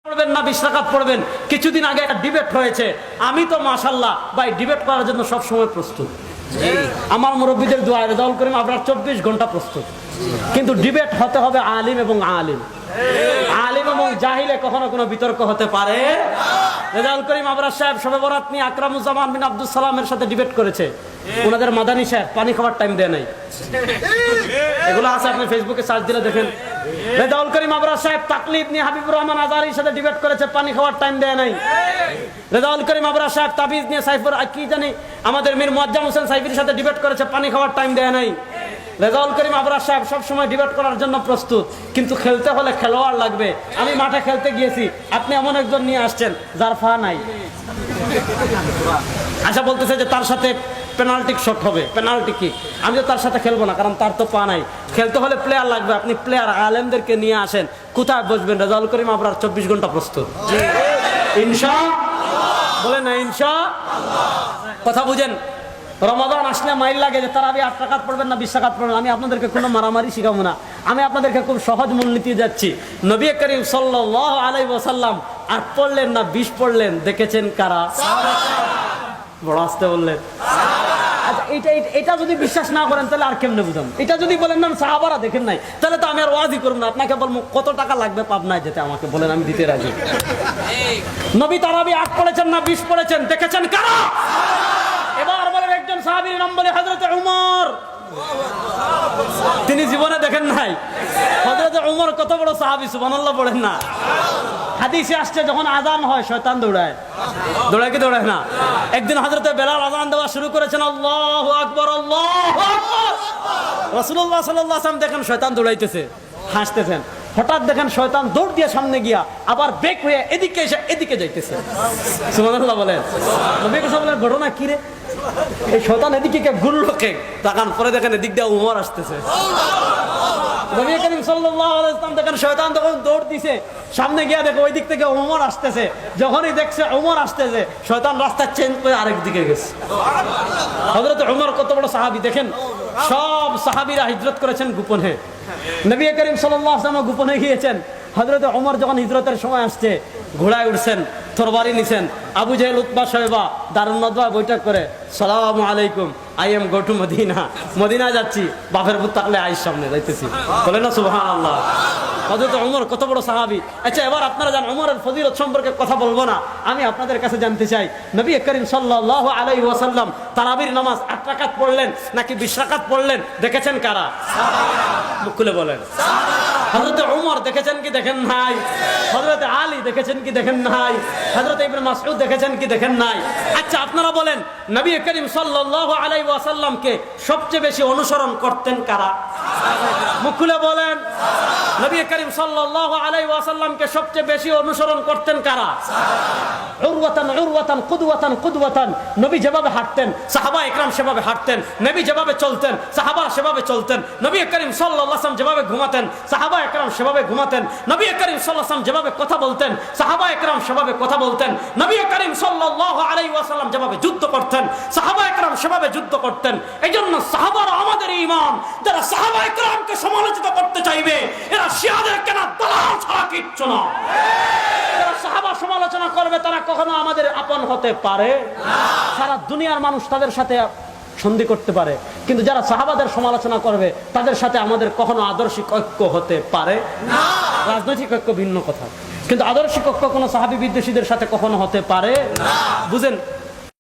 পড়বেন না 20 রাকাত পড়বেন। কিছুদিন আগে একটা ডিবেট হয়েছে, আমি তো মাশাআল্লাহ ভাই ডিবেট করার জন্য সব সময় প্রস্তুত। আমার মুরব্বীদের দোয়া রেজাউল করিম আপনার 24 ঘন্টা প্রস্তুত। কিন্তু ডিবেট হতে হবে আলিম এবং আলিম। আলিম এবং জাহিলে কখনো কোনো বিতর্ক হতে পারে না। রেজাউল করিম আবরার সাহেব শবে বরাত নিয়ে আকরামুজ্জামান বিন আব্দুল সালামের সাথে ডিবেট করেছে। ওনাদের মাদানী সাহেব পানি খাওয়ার টাইম দেয় নাই। এগুলো আছে, আপনি ফেসবুকে সার্চ দিলে দেখেন। রেজাউল করিম আবরার সাহেব তাকলিদ নিয়ে হাবিবুর রহমান আজহারীর সাথে ডিবেট করেছে, পানি খাওয়ার টাইম দেয় নাই। রেজাউল করিম আবরার সাহেব তাবিজ নিয়ে সাইফুর কি জানি আমাদের মীর মুয়াজ্জম হোসেন সাইফির সাথে ডিবেট করেছে, পানি খাওয়ার টাইম দেয় নাই। রেজাউল করিম আবরার সাহেব সবসময় ডিবেট করার জন্য প্রস্তুত, কিন্তু খেলতে হলে খেলোয়াড় লাগবে। আমি মাঠে খেলতে গিয়েছি, আপনি এমন একজন নিয়ে আসছেন যার ফা নাই। আচ্ছা বলতেছে যে তার সাথে পেনাল্টি শট হবে, পেনাল্টি কি, আমি তো তার সাথে খেলবো না, কারণ তার তো পা নাই। খেলতে হলে প্লেয়ার লাগবে, আপনি প্লেয়ার আলেমদেরকে নিয়ে আসেন, কোথায় বসবেন? রেজাউল করিম আবরার 24 ঘন্টা প্রস্তুত। ইনশাআল্লাহ বলেন না ইনশাআল্লাহ। কথা বুঝেন, রমাদান আসলে মাইল লাগে যে তারাবি 8 রাকাত পড়বেন না 20 রাকাত পড়বেন। আমি আপনাদেরকে কোনো মারামারি শিখাবো না, আমি আপনাদেরকে খুব সহজ মূলনীতি যাচ্ছি। নবী করিম সাল্লাল্লাহু আলাইহি ওয়াসাল্লাম 8 পড়লেন না 20 পড়লেন, দেখেছেন কারা? বড় আসতে বললেন। আচ্ছা এটা যদি বিশ্বাস না করেন তাহলে আর কেমনে বুঝাম? এটা যদি বলেন না সাহাবারা দেখেন নাই, তাহলে তো আমি আর ওয়াজি করব না। আপনাকে বলবো কত টাকা লাগবে পাবনায় যেতে, আমাকে বলেন, আমি দিতে রাজি। নবী তারাবি 8 পড়েছেন না 20 পড়েছেন, দেখেছেন কারা? এবার বলেন একজন সাহাবীর নাম বলে হযরত উমর। তিনি জীবনে দেখেন নাই? হযরত উমর কত বড় সাহাবী, সুবহানাল্লাহ পড়েন না? হাদিসে আসছে যখন আযান হয় শয়তান দৌড়ায়, দৌড়ায় কি দৌড়ায় না? একদিন হযরত বেলাল আযান দেওয়া শুরু করেছেন, আল্লাহু আকবার আল্লাহু আকবার। রাসূলুল্লাহ সাল্লাল্লাহু আলাইহি ওয়াসাল্লাম দেখেন শয়তান দৌড়াইতেছে, হাসতেছেন। হঠাৎ দেখেন শয়তান দৌড় দিয়ে সামনে গিয়া আবার ব্রেক হয়ে এদিকে এসে এদিকে যাইতেছে। সুবহানাল্লাহ বলেন। নবী করিম বলেন ঘটনা কি রে? এই শয়তান এদিকে কে ঘুরলো কে? তাকান পরে দেখেন এদিক দিয়ে উমর আসতেছে। নবী করিম সাল্লাল্লাহু আলাইহি ওয়াসাল্লাম দেখেন শয়তান তখন দৌড় দিছে, সামনে গিয়া দেখো ওই দিক থেকে উমর আসতেছে। যখনই দেখছে উমর আসতেছে, শয়তান রাস্তা চেঞ্জ করে আরেক দিকে গেছে। হযরত উমর কত বড় সাহাবী দেখেন, সব সাহাবীরা হিজরত করেছেন গোপনে, নবী করিম সাল্লাল্লাহু আলাইহি ওয়াসাল্লাম গোপনে গিয়েছেন। হযরত উমর যখন হিজরতের সময় আসছে, ঘোড়ায় উঠছেন, তরবারি নিছেন। আবু জাহেল উতবা সাহেবা দারুন নাদওয়া বৈঠক করে, সালামু আলাইকুম, I am go to Medina, Medina যাচ্ছি, বাপের বুত তাকলে আইস সামনে যাইতেছি, বলেন না সুবহানাল্লাহ। হযরত উমর কত বড় সাহাবী। আচ্ছা এবার আপনারা জানেন উমরের ফজিলত সম্পর্কে কথা বলবো না, আমি আপনাদের কাছে জানতে চাই নবী করিম সাল্লাল্লাহু আলাইহি ওয়াসাল্লাম তারাবির নামাজ 8 রাকাত পড়লেন নাকি 20 রাকাত পড়লেন, দেখেছেন কারা? মুখ খুলে বলেন। হযরত উমর দেখেছেন কি দেখেন নাই? হযরত আলী দেখেছেন কি দেখেন নাই? হযরত ইবনে মাসউদ দেখেছেন কি দেখেন নাই? আচ্ছা আপনারা বলেন নবী করিম সাল্লাল্লাহু আলাইহি ওয়াসাল্লামকে সবচেয়ে বেশি অনুসরণ করতেন কারা? মুখ খুলে বলেন। নবী করিম সাল্লাল্লাহু আলাইহি ওয়াসাল্লামকে সবচেয়ে বেশি অনুসরণ করতেন কারা? উরওয়াতান কুদওয়াতান। নবী যেভাবে হাঁটতেন সাহাবা ইকরাম সেভাবে হাঁটতেন, নবী যেভাবে চলতেন সাহাবা সেভাবে চলতেন, নবী করিম সাল্লাল্লাহু আলাইহি ওয়াসাল্লাম যেভাবে ঘুমাতেন সাহাবা ইকরাম সেভাবে ঘুমাতেন, নবী করিম সাল্লাল্লাহু আলাইহি ওয়াসাল্লাম যেভাবে কথা বলতেন সাহাবা ইকরাম সেভাবে কথা বলতেন, নবী করিম সাল্লাল্লাহু আলাইহি ওয়াসাল্লাম যেভাবে যুদ্ধ করতেন সাহাবা ইকরাম সেভাবে যুদ্ধ করতেন। এইজন্য সাহাবারা আমাদের ঈমান। যারা সাহাবা ইকরামকে সমালোচিত করতে চাইবে এরা শিয়াদের কেনা দালাল ছাড়া কিচ্ছু না। যারা সাহাবা সমালোচনা করবে তারা কখনো আমাদের আপন হতে পারে না। সারা দুনিয়ার মানুষ তাদের সাথে সন্ধি করতে পারে, কিন্তু যারা সাহাবাদের সমালোচনা করবে তাদের সাথে আমাদের কখনো আদর্শিক ঐক্য হতে পারে না। রাজনৈতিক ঐক্য ভিন্ন কথা, কিন্তু আদর্শিক ঐক্য কোনো সাহাবী বিদ্বেষীদের সাথে কখনো হতে পারে না। বুঝেন?